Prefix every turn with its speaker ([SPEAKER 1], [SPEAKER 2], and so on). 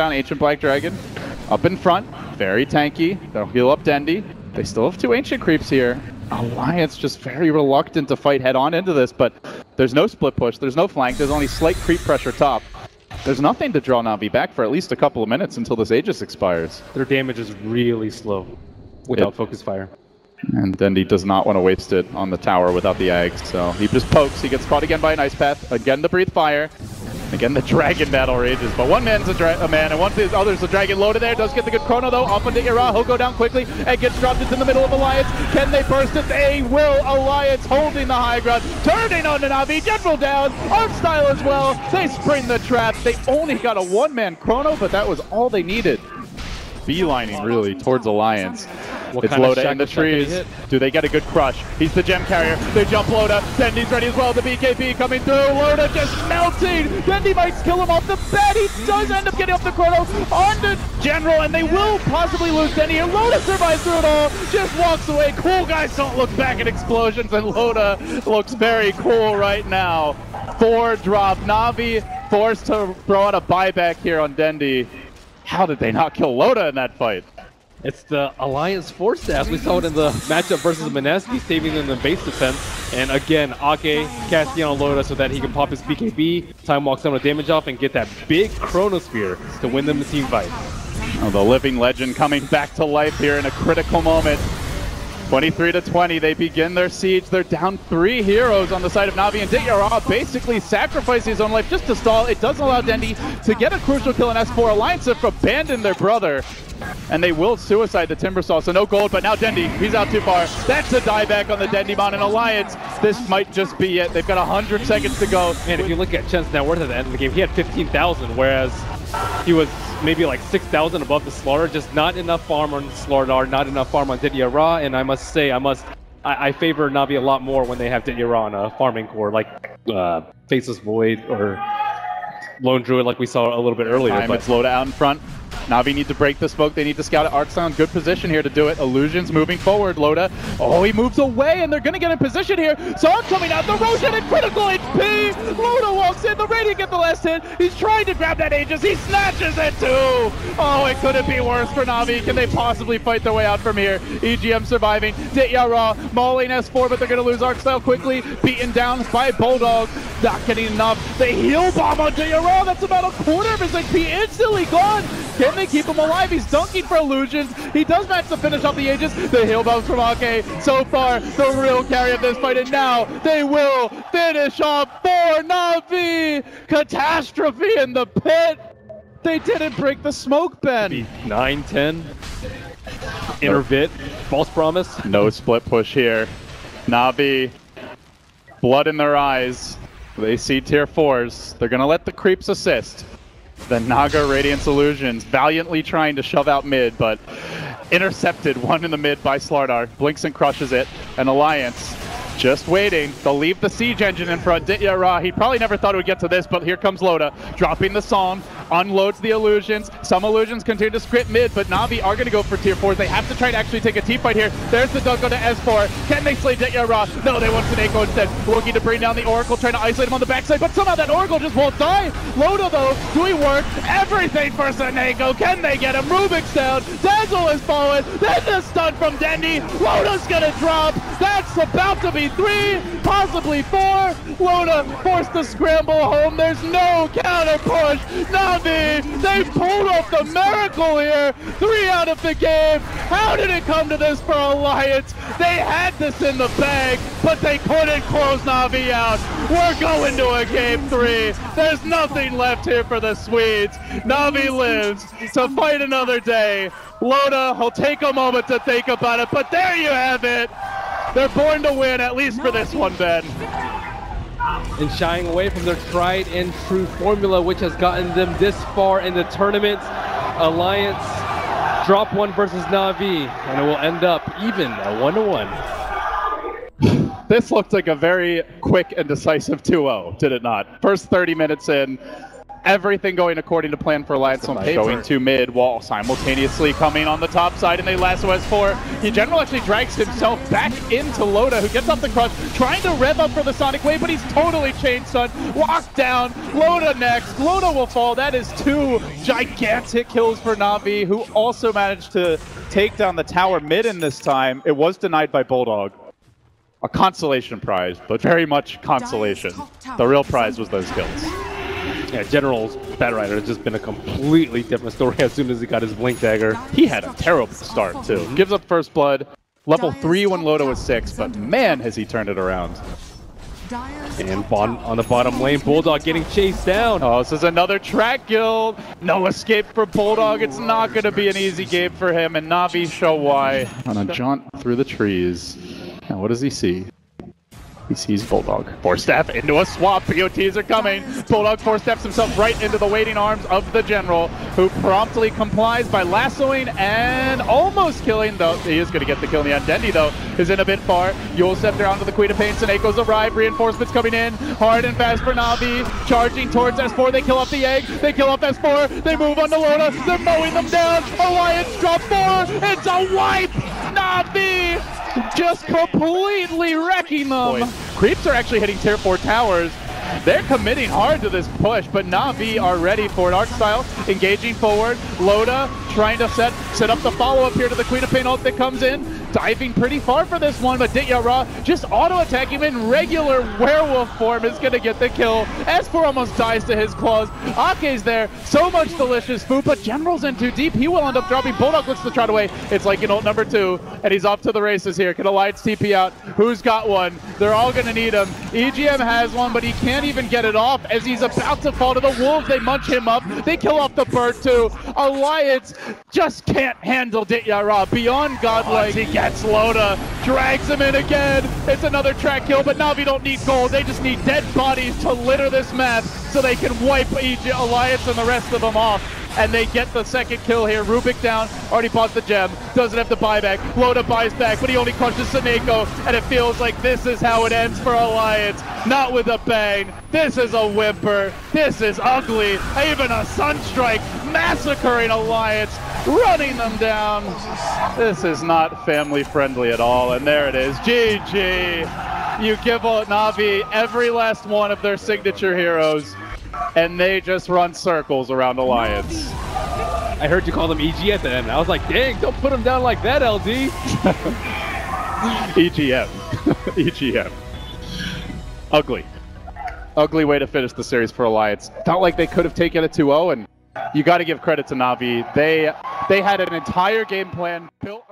[SPEAKER 1] down Ancient Black Dragon. Up in front, very tanky. They'll heal up Dendi. They still have 2 Ancient creeps here. Alliance just very reluctant to fight head on into this, but there's no split push, there's no flank, there's only slight creep pressure top. There's nothing to draw Na'Vi back for at least a couple of minutes until this Aegis expires.
[SPEAKER 2] Their damage is really slow without focus fire.
[SPEAKER 1] And Dendi does not want to waste it on the tower without the eggs, so he just pokes. He gets caught again by an Ice Path. Again, the Breathe Fire. Again, the Dragon battle rages, but one man's a man, and one of the other's the Dragon. Loaded there, does get the good chrono though, off into Ira. He'll go down quickly, and gets dropped into the middle of Alliance. Can they burst it? They will. Alliance holding the high ground, turning on the Na'Vi. General down, Arm Style as well. They spring the trap. They only got a one-man chrono, but that was all they needed. Beelining really towards Alliance. It's Loda in the trees. Do they get a good crush? He's the gem carrier. They jump Loda. Dendi's ready as well. The BKB coming through. Loda just melting. Dendi might kill him off the bat. He does end up getting off the chrono on the General, and they will possibly lose Dendi here. Loda survives through it all. Just walks away. Cool guys don't look back at explosions, and Loda looks very cool right now. 4 drop. Na'Vi forced to throw out a buyback here on Dendi. How did they not kill Loda in that fight?
[SPEAKER 2] It's the Alliance Force Staff. We saw it in the matchup versus Mineski, saving them in base defense. And again, Ake casting on Loda so that he can pop his BKB, time walk some of the damage off, and get that big Chronosphere to win them the team fight.
[SPEAKER 1] Oh, the living legend coming back to life here in a critical moment. 23-20, they begin their siege. They're down 3 heroes on the side of Na'Vi, and Dityara basically sacrificing his own life just to stall. It doesn't allow Dendi to get a crucial kill in S4. Alliance have abandoned their brother, and they will suicide the Timbersaw, so no gold, but now Dendi, he's out too far. That's a dieback on the Dendimon, and Alliance, this might just be it. They've got 100 seconds to go.
[SPEAKER 2] And if you look at Chen's net worth at the end of the game, he had 15,000, whereas he was maybe like 6,000 above the Slaughter. Just not enough farm on Slaughter, not enough farm on Dityara, and I must say, I favor Na'Vi a lot more when they have Dityara on a farming core, like Faceless Void or Lone Druid like we saw a little bit earlier.
[SPEAKER 1] It's Loda out in front. Na'Vi need to break the smoke. They need to scout it. Arcsound, good position here to do it. Illusions moving forward. Loda, oh, he moves away, and they're going to get in position here. Song coming out. The Roshan at critical HP. Loda walks in. The Radiant get the last hit. He's trying to grab that Aegis. He snatches it too. Oh, it couldn't be worse for Na'Vi. Can they possibly fight their way out from here? EGM surviving. Dityara mauling S4, but they're going to lose Arcstyle quickly. Beaten down by Bulldog. Not getting enough. The heal bomb on Dityara. That's about a quarter of his HP. Instantly gone. Can they keep him alive? He's dunking for Illusions. He does manage to finish off the Aegis. The heal bombs from Ake. So far, the real carry of this fight, and now they will finish off for Na'Vi. Catastrophe in the pit. They didn't break the smoke, Ben.
[SPEAKER 2] 9-10. Intervit. False promise.
[SPEAKER 1] No split push here. Na'Vi, blood in their eyes. They see tier 4s. They're going to let the creeps assist. The Naga Radiance Illusions valiantly trying to shove out mid, but intercepted one in the mid by Slardar. Blinks and crushes it. And Alliance just waiting. They'll leave the siege engine in front. Dityara, he probably never thought it would get to this, but here comes Loda, dropping the Psalm, unloads the Illusions. Some Illusions continue to script mid, but Na'Vi are going to go for tier 4s. They have to try to actually take a team fight here. There's the dunk on to S4. Can they slay Dityara? No, they want Sineko instead. Looking to bring down the Oracle, trying to isolate him on the backside, but somehow that Oracle just won't die. Loda, though, doing work. Everything for Sineko. Can they get him? Rubik's down. Dazzle is falling. Then the stun from Dendi. Loda's going to drop. That's about to be 3, possibly 4. Loda forced to scramble home. There's no counter push. Na'Vi, they pulled off the miracle here. 3 out of the game. How did it come to this for Alliance? They had this in the bag, but they couldn't close Na'Vi out. We're going to a game 3. There's nothing left here for the Swedes. Na'Vi lives to fight another day. Loda will take a moment to think about it, but there you have it. They're born to win, at least for this one, Ben.
[SPEAKER 2] And shying away from their tried and true formula, which has gotten them this far in the tournament. Alliance drop 1 versus Na'Vi, and it will end up even at 1-1.
[SPEAKER 1] This looked like a very quick and decisive 2-0, did it not? First 30 minutes in, everything going according to plan for Alliance on paper. Going to mid while simultaneously coming on the top side, and they lasso S4. The General actually drags himself back into Loda, who gets off the crush, trying to rev up for the Sonic Wave, but he's totally chain stun. Locked down. Loda next. Loda will fall. That is 2 gigantic kills for Na'Vi, who also managed to take down the tower mid in this time. It was denied by Bulldog. A consolation prize, but very much consolation. The real prize was those kills.
[SPEAKER 2] Yeah, General's Batrider has just been a completely different story as soon as he got his Blink Dagger.
[SPEAKER 1] He had a terrible start, too. Gives up first blood, level 3 when Loda was 6, but man, has he turned it around.
[SPEAKER 2] And on the bottom lane, Bulldog getting chased down.
[SPEAKER 1] Oh, this is another track guild. No escape for Bulldog. It's not going to be an easy game for him, and Na'Vi show why. On a jaunt through the trees. Now, what does he see? He sees Bulldog. Force Staff into a swap. POTs are coming. Bulldog Force Staffs himself right into the waiting arms of the General, who promptly complies by lassoing and almost killing, though he is going to get the kill in the end. Dendy, though, is in a bit far. Yule Scepter onto the Queen of Pain. Seneco's arrived. Reinforcements coming in. Hard and fast for Na'Vi. Charging towards S4. They kill off the egg. They kill off S4. They move on to Loda. They're mowing them down. Alliance drop 4. It's a wipe. Na'Vi just completely wrecking them. Creeps are actually hitting tier 4 towers. They're committing hard to this push, but Na'Vi are ready for it. Arcstyle engaging forward. Loda trying to set up the follow-up here to the Queen of Pain ult that comes in. Diving pretty far for this one, but Ditya just auto-attacking him in regular werewolf form is going to get the kill. S4 almost dies to his claws. Ake's there. So much delicious food, but General's in too deep. He will end up dropping. Bulldog looks to trot away. It's like an ult number 2, and he's off to the races here. Can Alliance TP out? Who's got one? They're all going to need him. EGM has one, but he can't even get it off as he's about to fall to the wolves. They munch him up. They kill off the bird too. Alliance just can't handle Ditya beyond godlike. He gets Loda, drags him in again. It's another track kill, but Na'Vi don't need gold. They just need dead bodies to litter this map so they can wipe Alliance and the rest of them off. And they get the second kill here. Rubik down, already bought the gem, doesn't have to buy back. Loda buys back, but he only crushes Seneko, and it feels like this is how it ends for Alliance. Not with a bang. This is a whimper. This is ugly. Even a Sunstrike massacring Alliance, running them down. This is not family friendly at all, and there it is. GG. You give Na'Vi every last one of their signature heroes, and they just run circles around Alliance.
[SPEAKER 2] I heard you call them EG at the end. I was like, dang, don't put them down like that, LD.
[SPEAKER 1] EGM. EGM. Ugly. Ugly way to finish the series for Alliance. Felt like they could have taken it 2-0, and you got to give credit to Na'Vi. They had an entire game plan built